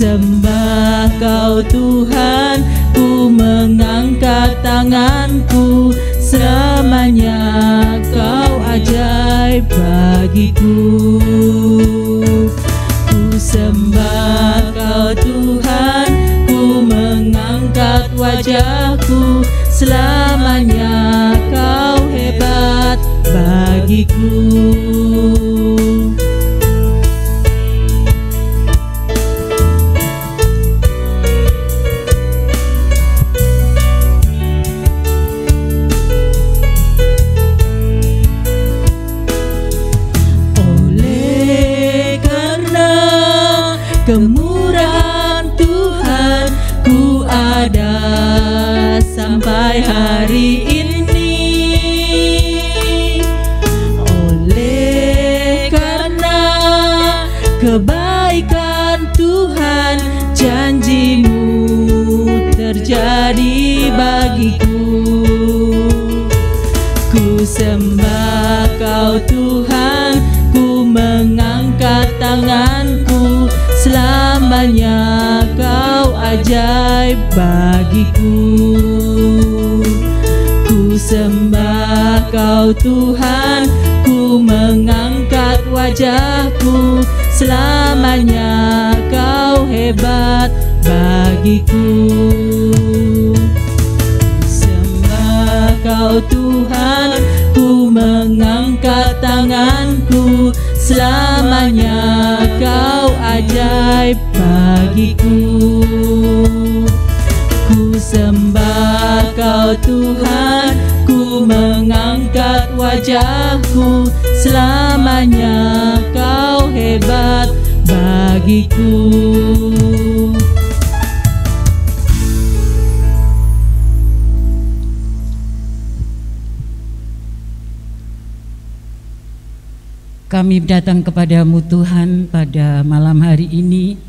sembah Kau Tuhan, ku mengangkat tanganku, selamanya Kau ajaib bagiku. Ku sembah Kau Tuhan, ku mengangkat wajahku, selamanya Kau hebat bagiku. Kemurahan Tuhan, ku ada sampai hari ini. Oleh karena kebaikan Tuhan, janji-Mu terjadi bagiku. Ku sembah Kau Tuhan, ku mengangkat tanganku, selamanya Kau ajaib bagiku. Ku sembah Kau Tuhan, ku mengangkat wajahku, selamanya Kau hebat bagiku. Sembah Kau Tuhan, ku mengangkat tanganku, selamanya Kau ajaib bagiku. Ku sembah Kau Tuhan, ku mengangkat wajahku, selamanya Kau hebat bagiku. Kami datang kepadamu Tuhan pada malam hari ini.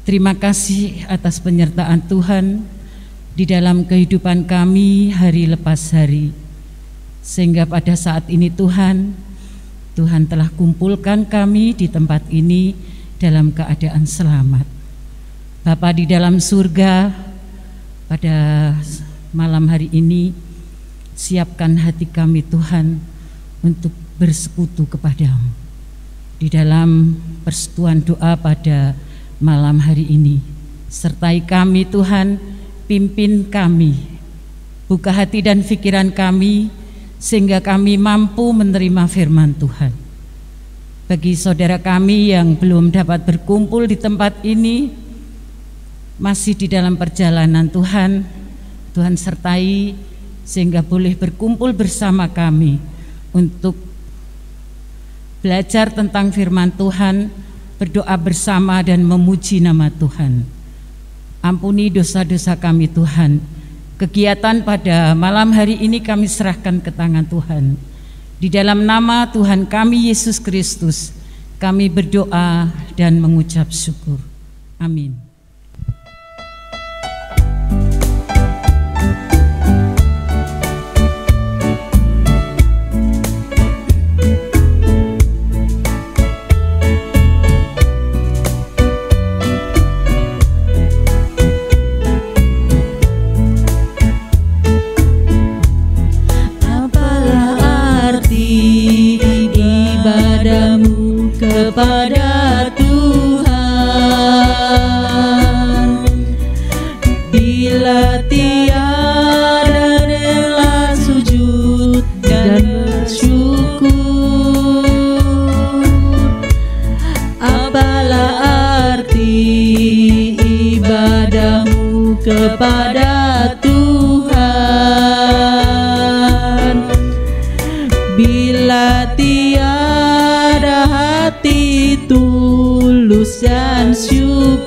Terima kasih atas penyertaan Tuhan di dalam kehidupan kami hari lepas hari. Sehingga pada saat ini Tuhan telah kumpulkan kami di tempat ini dalam keadaan selamat. Bapa di dalam surga, pada malam hari ini siapkan hati kami Tuhan untuk bersekutu kepadamu di dalam persetujuan doa pada malam hari ini. Sertai kami Tuhan, pimpin kami, buka hati dan pikiran kami sehingga kami mampu menerima firman Tuhan. Bagi saudara kami yang belum dapat berkumpul di tempat ini, masih di dalam perjalanan Tuhan sertai sehingga boleh berkumpul bersama kami untuk belajar tentang firman Tuhan, berdoa bersama dan memuji nama Tuhan. Ampuni dosa-dosa kami Tuhan. Kegiatan pada malam hari ini kami serahkan ke tangan Tuhan. Di dalam nama Tuhan kami Yesus Kristus, kami berdoa dan mengucap syukur. Amin. Kepada Tuhan, bila tiada rela sujud dan bersyukur, apalah arti ibadahmu kepada Tuhan, bila tiada hati tulus dan syukur.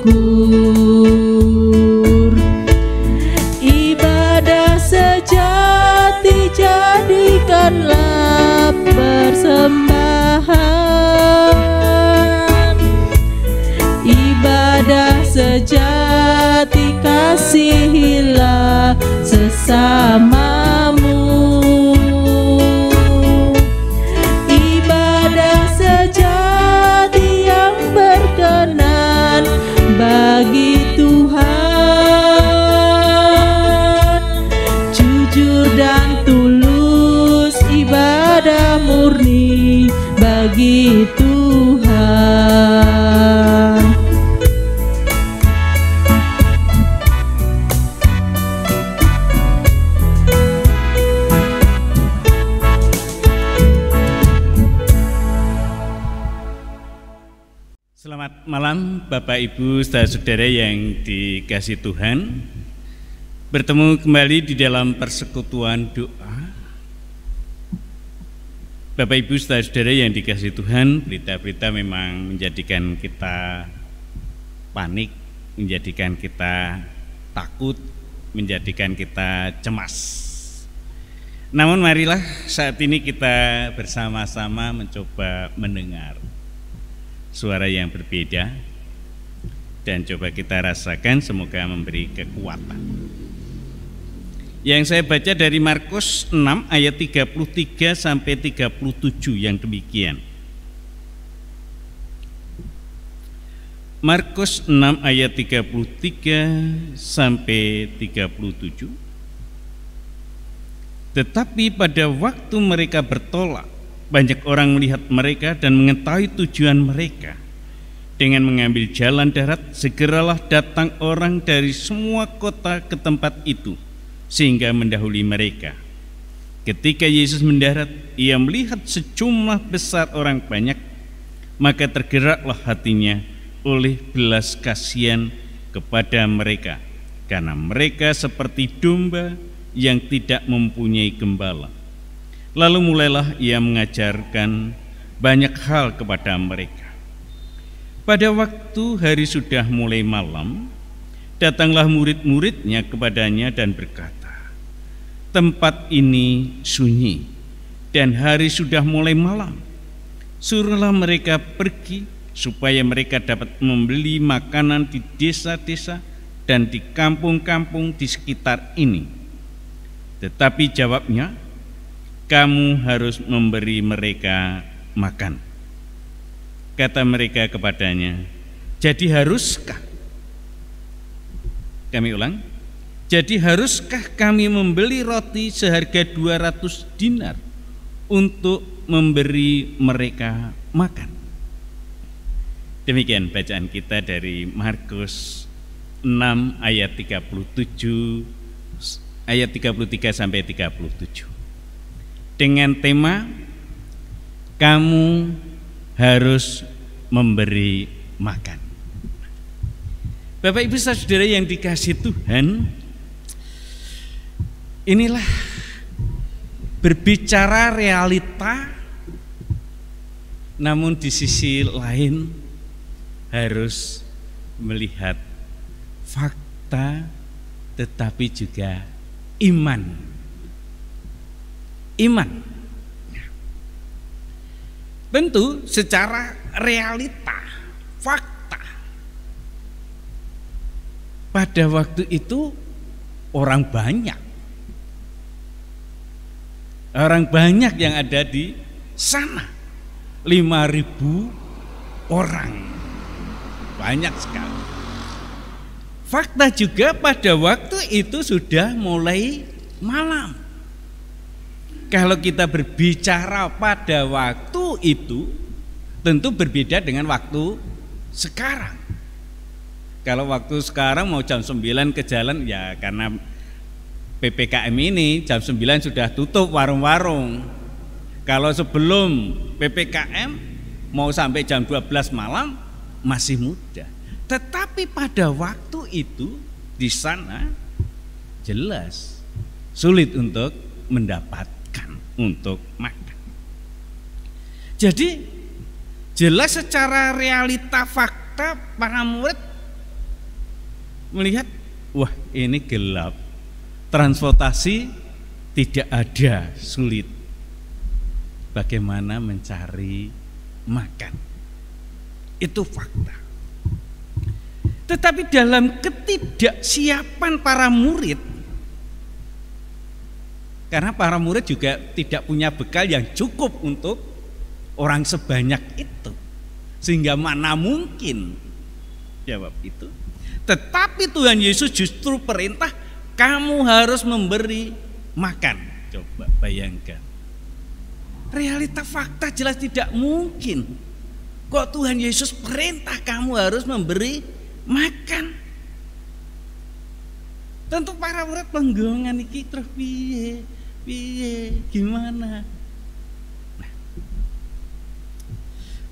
Ibadah sejati jadikanlah persembahan. Ibadah sejati kasihilah sesamamu. malam Bapak Ibu saudara-saudara yang dikasihi Tuhan. Bertemu kembali di dalam persekutuan doa. Bapak Ibu saudara-saudara yang dikasihi Tuhan, berita-berita memang menjadikan kita panik, menjadikan kita takut, menjadikan kita cemas. Namun marilah saat ini kita bersama-sama mencoba mendengar suara yang berbeda dan coba kita rasakan, semoga memberi kekuatan. Yang saya baca dari Markus 6 ayat 33 sampai 37 yang demikian. Markus 6 ayat 33 sampai 37. Tetapi pada waktu mereka bertolak, banyak orang melihat mereka dan mengetahui tujuan mereka. Dengan mengambil jalan darat, segeralah datang orang dari semua kota ke tempat itu, sehingga mendahului mereka. Ketika Yesus mendarat, ia melihat sejumlah besar orang banyak, maka tergeraklah hatinya oleh belas kasihan kepada mereka, karena mereka seperti domba yang tidak mempunyai gembala. Lalu mulailah ia mengajarkan banyak hal kepada mereka. Pada waktu hari sudah mulai malam, datanglah murid-muridnya kepadanya dan berkata, "Tempat ini sunyi dan hari sudah mulai malam. Suruhlah mereka pergi supaya mereka dapat membeli makanan di desa-desa dan di kampung-kampung di sekitar ini." Tetapi jawabnya, "Kamu harus memberi mereka makan." Kata mereka kepadanya, "Jadi haruskah?" Kami ulang, "Jadi haruskah kami membeli roti seharga 200 dinar untuk memberi mereka makan?" Demikian bacaan kita dari Markus 6 ayat 37 ayat 33 sampai 37. Dengan tema kamu harus memberi makan. Bapak Ibu saudara yang dikasihi Tuhan, inilah berbicara realita, namun di sisi lain harus melihat fakta, tetapi juga iman. Tentu secara realita, fakta, pada waktu itu orang banyak yang ada di sana, 5.000 orang, banyak sekali. Fakta juga pada waktu itu sudah mulai malam. Kalau kita berbicara pada waktu itu, tentu berbeda dengan waktu sekarang. Kalau waktu sekarang mau jam 9 ke jalan, ya karena PPKM ini jam 9 sudah tutup warung-warung. Kalau sebelum PPKM mau sampai jam 12 malam masih mudah. Tetapi pada waktu itu di sana jelas sulit untuk mendapatkan, untuk makan. Jadi jelas secara realita fakta para murid melihat, wah ini gelap, transportasi tidak ada, sulit. Bagaimana mencari makan? Itu fakta. Tetapi dalam ketidaksiapan para murid, karena para murid juga tidak punya bekal yang cukup untuk orang sebanyak itu, sehingga mana mungkin jawab itu. Tetapi Tuhan Yesus justru perintah, kamu harus memberi makan. Coba bayangkan, realita fakta jelas tidak mungkin. Kok Tuhan Yesus perintah kamu harus memberi makan? Tentu para murid penggongan iki terus piye gimana? Nah,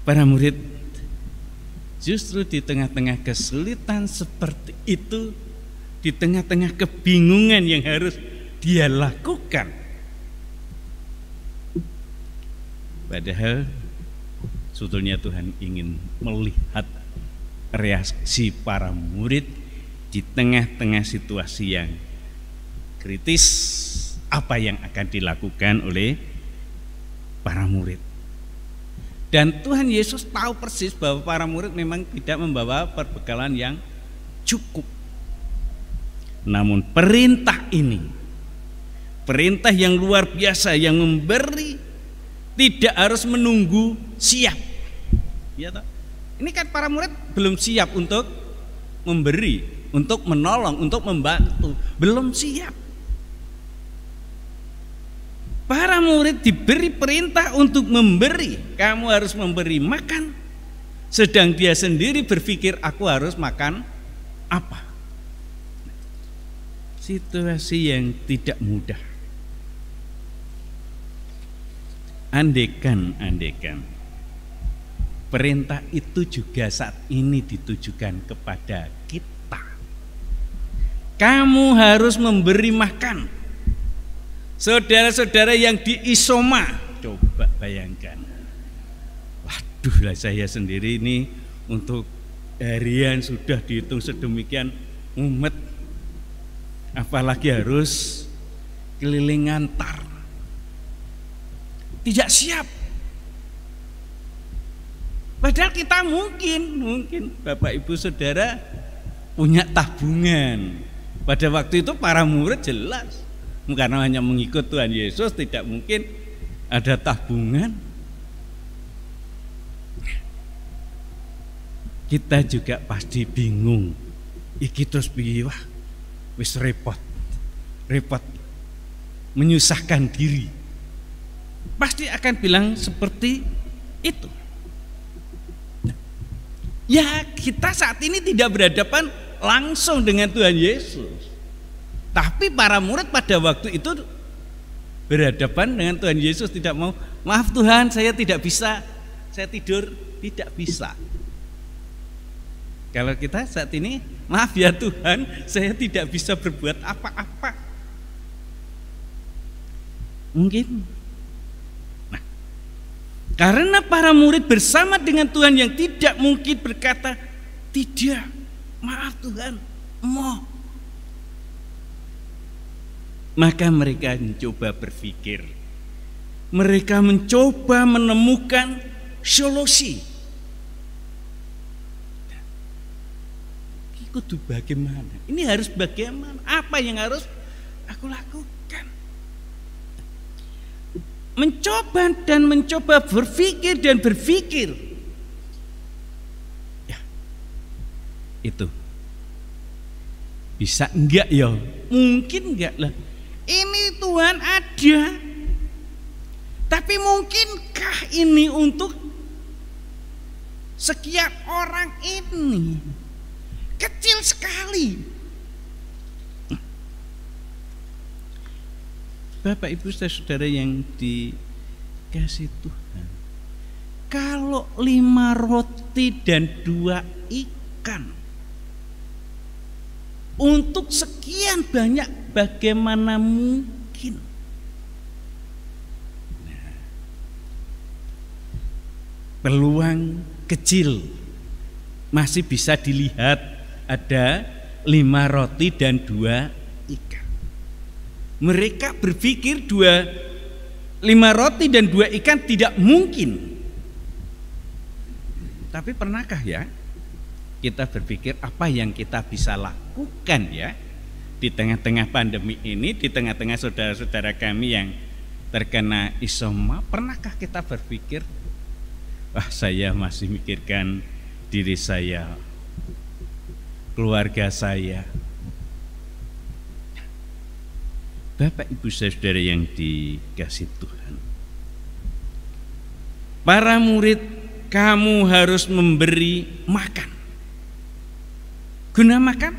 para murid justru di tengah-tengah kesulitan seperti itu, di tengah-tengah kebingungan yang harus dia lakukan, padahal sebetulnya Tuhan ingin melihat reaksi para murid di tengah-tengah situasi yang kritis, apa yang akan dilakukan oleh para murid. Dan Tuhan Yesus tahu persis bahwa para murid memang tidak membawa perbekalan yang cukup. Namun perintah ini, perintah yang luar biasa yang memberi, tidak harus menunggu siap. Ya toh? Ini kan para murid belum siap untuk memberi, untuk menolong, untuk membantu, belum siap. Para murid diberi perintah untuk memberi, kamu harus memberi makan. Sedang dia sendiri berpikir, aku harus makan apa? Situasi yang tidak mudah. Andekan perintah itu juga saat ini ditujukan kepada kita. Kamu harus memberi makan saudara-saudara yang di Isoma. Coba bayangkan, waduh lah, saya sendiri ini untuk harian sudah dihitung sedemikian mumet, apalagi harus keliling ngantar, tidak siap. Padahal kita mungkin Bapak Ibu Saudara punya tabungan. Pada waktu itu para murid jelas, karena hanya mengikut Tuhan Yesus, tidak mungkin ada tabungan. Kita juga pasti bingung. Iki terus piye, wah wis repot, menyusahkan diri. Pasti akan bilang seperti itu. Ya, kita saat ini tidak berhadapan langsung dengan Tuhan Yesus. Tapi para murid pada waktu itu berhadapan dengan Tuhan Yesus, tidak mau, maaf Tuhan, saya tidak bisa, saya tidur, tidak bisa. Kalau kita saat ini, maaf ya Tuhan, saya tidak bisa berbuat apa-apa. Mungkin. Nah, karena para murid bersama dengan Tuhan yang tidak mungkin berkata, tidak, maaf Tuhan, mau. Maka mereka mencoba berpikir, mereka mencoba menemukan solusi. Itu bagaimana? Ini harus bagaimana? Apa yang harus aku lakukan? Mencoba berpikir dan berpikir. Ya, itu bisa enggak ya? Mungkin enggak lah. Ini Tuhan ada, tapi mungkinkah ini untuk sekian orang ini? Kecil sekali. Bapak Ibu Saudara yang dikasih Tuhan, kalau 5 roti dan 2 ikan untuk sekian banyak, bagaimana mungkin? Nah, peluang kecil masih bisa dilihat, ada 5 roti dan 2 ikan. Mereka berpikir 5 roti dan 2 ikan tidak mungkin. Tapi pernahkah ya kita berpikir apa yang kita bisa lakukan ya di tengah-tengah pandemi ini, di tengah-tengah saudara-saudara kami yang terkena isoma? Pernahkah kita berpikir, wah saya masih mikirkan diri saya, keluarga saya. Bapak Ibu Saudara yang dikasih Tuhan, para murid, kamu harus memberi makan. Guna makan,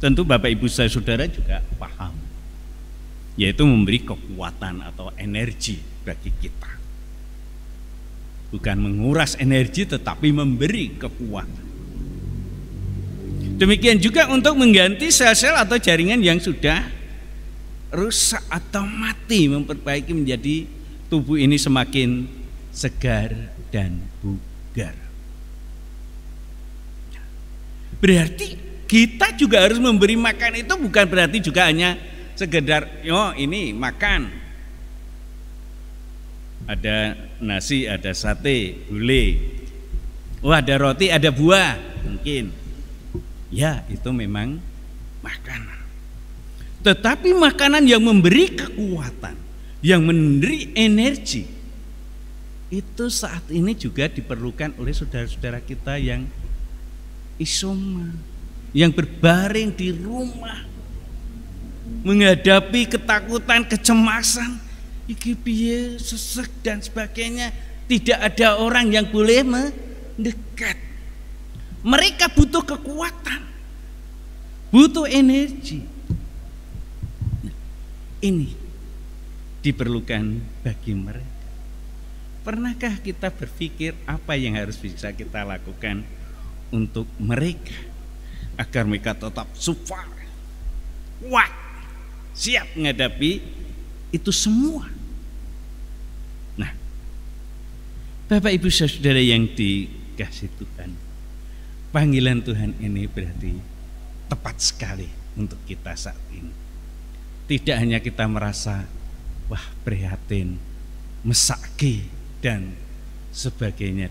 tentu Bapak Ibu Saudara juga paham, yaitu memberi kekuatan atau energi bagi kita. bukan menguras energi tetapi memberi kekuatan. Demikian juga untuk mengganti sel-sel atau jaringan yang sudah rusak atau mati, memperbaiki menjadi tubuh ini semakin segar dan bugar. Berarti kita juga harus memberi makan, itu bukan berarti juga hanya sekedar ini makan, ada nasi, ada sate, gulai, ada roti, ada buah, mungkin ya itu memang makanan. Tetapi makanan yang memberi kekuatan, yang memberi energi, itu saat ini juga diperlukan oleh saudara-saudara kita yang isoma, yang berbaring di rumah, menghadapi ketakutan, kecemasan, iki piye, sesek dan sebagainya. Tidak ada orang yang boleh mendekat. Mereka butuh kekuatan, butuh energi. Ini diperlukan bagi mereka. Pernahkah kita berpikir apa yang harus bisa kita lakukan untuk mereka agar mereka tetap super, kuat, siap menghadapi itu semua? Nah, Bapak Ibu Saudara yang dikasihi Tuhan, panggilan Tuhan ini berarti tepat sekali untuk kita saat ini. Tidak hanya kita merasa wah prihatin, mesake dan sebagainya,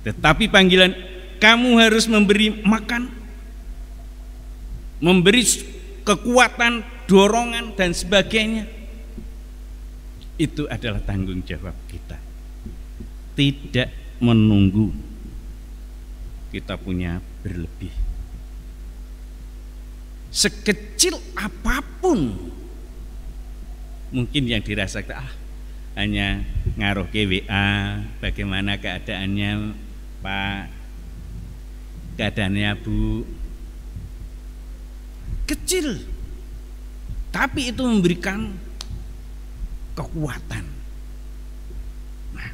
tetapi panggilan kamu harus memberi makan, memberi kekuatan, dorongan dan sebagainya. Itu adalah tanggung jawab kita. Tidak menunggu kita punya berlebih. Sekecil apapun mungkin yang dirasakan, hanya ngaruh ke WA, bagaimana keadaannya Pak, keadaannya Bu, kecil tapi itu memberikan kekuatan. Nah,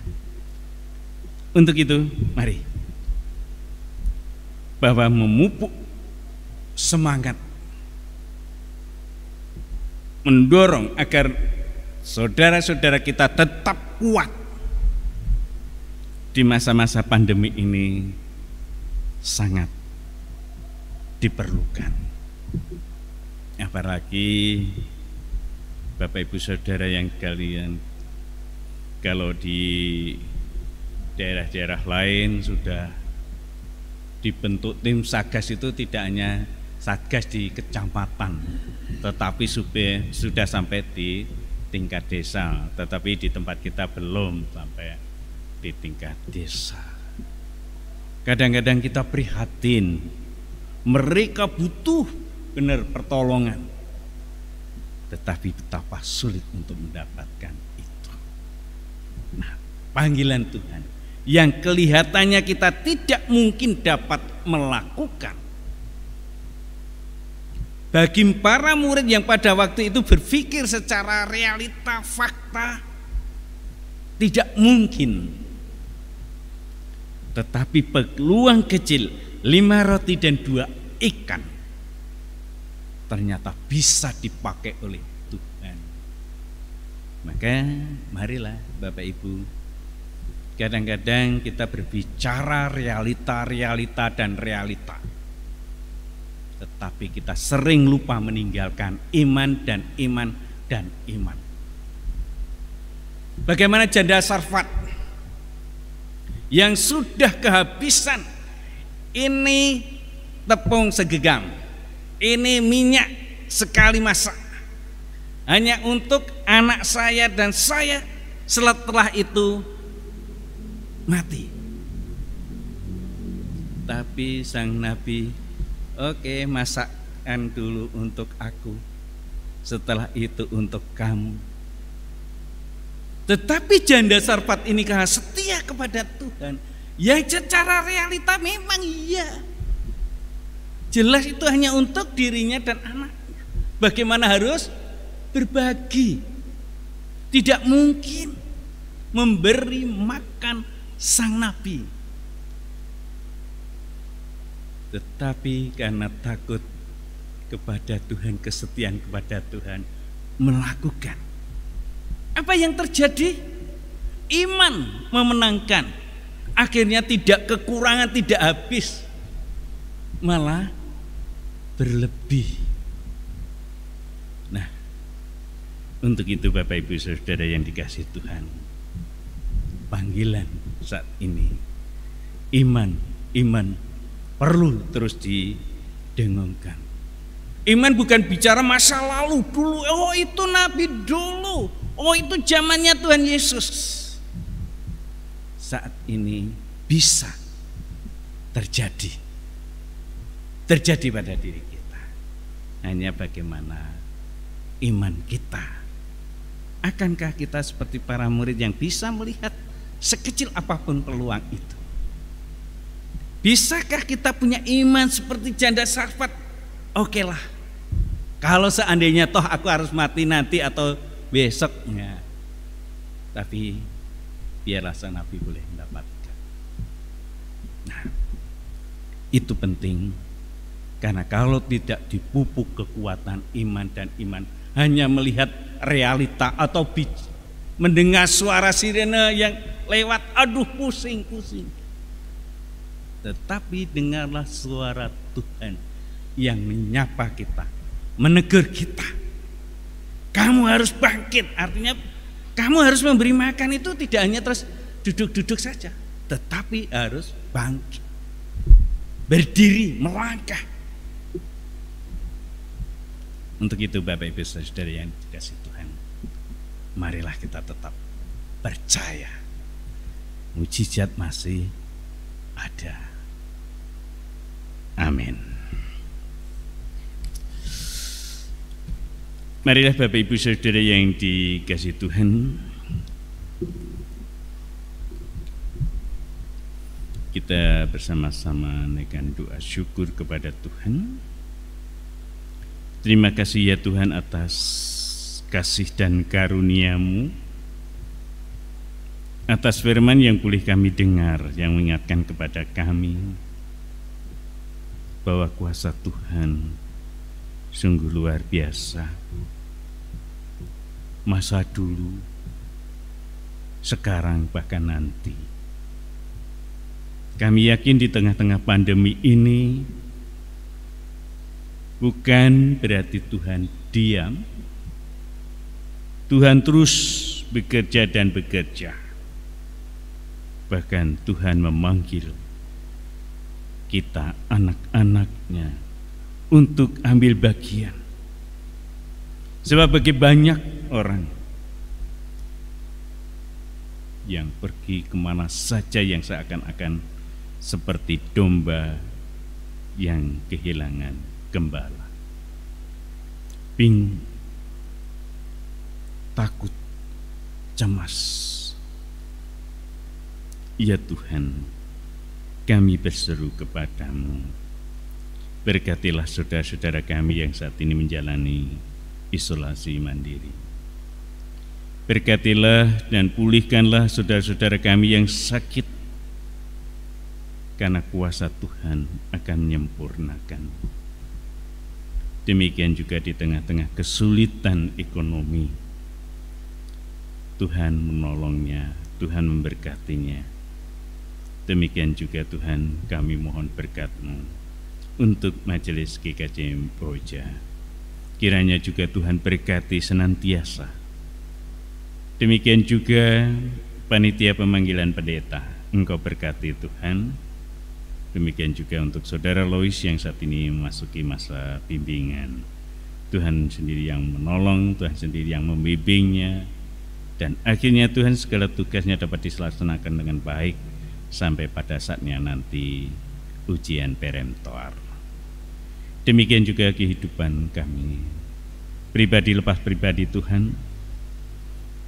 untuk itu mari bahwa memupuk semangat, mendorong agar saudara-saudara kita tetap kuat di masa-masa pandemi ini sangat diperlukan. Apalagi Bapak Ibu Saudara yang kalian, kalau di daerah-daerah lain sudah dibentuk tim Satgas, itu tidak hanya Satgas di kecamatan, tetapi sudah sampai di tingkat desa. Tetapi di tempat kita belum sampai di tingkat desa. Kadang-kadang kita prihatin, mereka butuh benar pertolongan, tetapi betapa sulit untuk mendapatkan itu. Nah, panggilan Tuhan yang kelihatannya kita tidak mungkin dapat melakukan, bagi para murid yang pada waktu itu berpikir secara realita, fakta, tidak mungkin. Tetapi peluang kecil, 5 roti dan 2 ikan, ternyata bisa dipakai oleh Tuhan. Maka marilah Bapak Ibu, kadang-kadang kita berbicara realita dan realita, tetapi kita sering lupa meninggalkan iman dan iman dan iman. Bagaimana janda Sarfat yang sudah kehabisan, ini tepung segenggam, ini minyak sekali masak, hanya untuk anak saya dan saya, setelah itu mati. Tapi sang Nabi, oke, masakan dulu untuk aku, setelah itu untuk kamu. Tetapi janda Sarfat ini karena setia kepada Tuhan, yang secara realita memang iya, jelas itu hanya untuk dirinya dan anaknya. Bagaimana harus berbagi? Tidak mungkin. memberi makan sang nabi. Tetapi karena takut kepada Tuhan, kesetiaan kepada Tuhan, melakukan. Apa yang terjadi? Iman memenangkan. Akhirnya tidak kekurangan, tidak habis, malah berlebih. Nah, untuk itu Bapak Ibu Saudara yang dikasihi Tuhan, panggilan saat ini, iman perlu terus didengungkan. Iman bukan bicara masa lalu dulu, oh itu nabi dulu, oh itu zamannya Tuhan Yesus. Saat ini bisa terjadi pada diri kita. Hanya bagaimana iman kita. Akankah kita seperti para murid yang bisa melihat sekecil apapun peluang itu? Bisakah kita punya iman seperti janda Sarfat? Oke lah, kalau seandainya toh aku harus mati nanti atau besoknya, tapi biarlah sang nabi boleh mendapatkan. Nah, itu penting, karena kalau tidak dipupuk kekuatan iman, dan iman hanya melihat realita atau mendengar suara sirene yang lewat, aduh pusing. Tetapi dengarlah suara Tuhan yang menyapa kita, menegur kita. Kamu harus bangkit, artinya kamu harus memberi makan itu tidak hanya terus duduk-duduk saja, tetapi harus bangkit, berdiri, melangkah. Untuk itu Bapak Ibu Saudara yang dikasihi Tuhan, marilah kita tetap percaya mujizat masih ada. Amin. Marilah Bapak Ibu Saudara yang dikasihi Tuhan, kita bersama-sama menaikkan doa syukur kepada Tuhan. Terima kasih ya Tuhan atas kasih dan karunia-Mu, atas firman yang boleh kami dengar, yang mengingatkan kepada kami bahwa kuasa Tuhan sungguh luar biasa. Masa dulu, sekarang, bahkan nanti. Kami yakin di tengah-tengah pandemi ini bukan berarti Tuhan diam. Tuhan terus bekerja dan bekerja. Bahkan Tuhan memanggil kita, anak-anaknya, untuk ambil bagian. Sebab bagi banyak orang yang pergi kemana saja yang seakan-akan seperti domba yang kehilangan gembala, bingung, takut, cemas. Ya Tuhan, kami berseru kepadamu, berkatilah saudara-saudara kami yang saat ini menjalani isolasi mandiri. Berkatilah dan pulihkanlah saudara-saudara kami yang sakit, karena kuasa Tuhan akan menyempurnakan. Demikian juga di tengah-tengah kesulitan ekonomi, Tuhan menolongnya, Tuhan memberkatinya. Demikian juga Tuhan, kami mohon berkat-Mu untuk Majelis GKJ Boja. Kiranya juga Tuhan berkati senantiasa. Demikian juga panitia pemanggilan pendeta, Engkau berkati Tuhan. Demikian juga untuk Saudara Lois yang saat ini memasuki masa bimbingan. Tuhan sendiri yang menolong, Tuhan sendiri yang membimbingnya, dan akhirnya Tuhan segala tugasnya dapat dilaksanakan dengan baik sampai pada saatnya nanti ujian peremptor. Demikian juga kehidupan kami pribadi lepas pribadi Tuhan,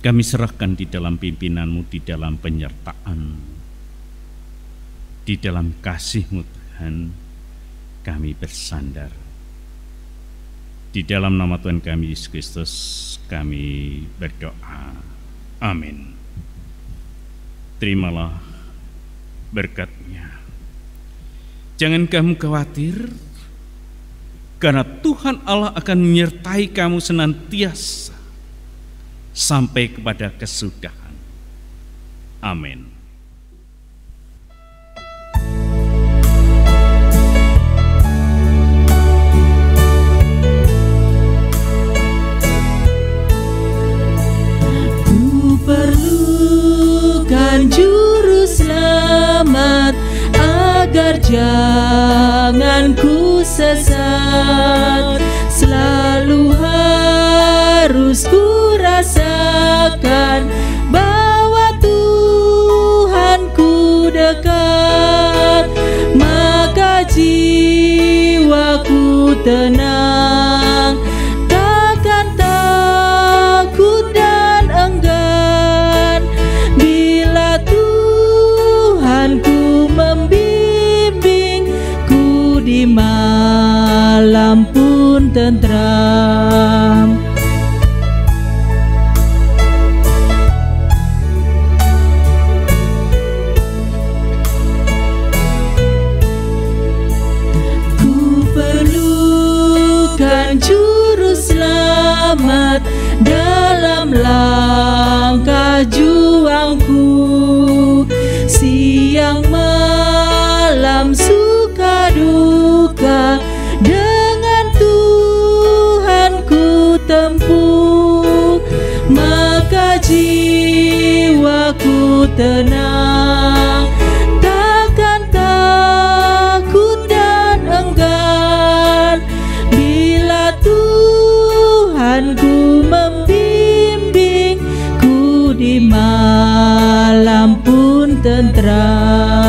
kami serahkan di dalam pimpinan-Mu, di dalam penyertaan, di dalam kasih-Mu Tuhan, kami bersandar. Di dalam nama Tuhan kami Yesus Kristus kami berdoa. Amin. terimalah berkat-Nya. Jangan kamu khawatir, karena Tuhan Allah akan menyertai kamu senantiasa sampai kepada kesudahan. Amin. Ku perlukan juru selamat agar jangan ku sesat. Selalu harus ku rasakan bahwa Tuhanku dekat, maka jiwaku tenang, takkan takut dan enggan bila Tuhanku membimbingku di malam pun tentram. Ku perlukan juru selamat dalam langkah juangku, siang malam suka duka dengan Tuhanku tempuh, maka jiwaku tenang, takkan takut dan enggan bila Tuhanku membimbingku di malam pun tentram.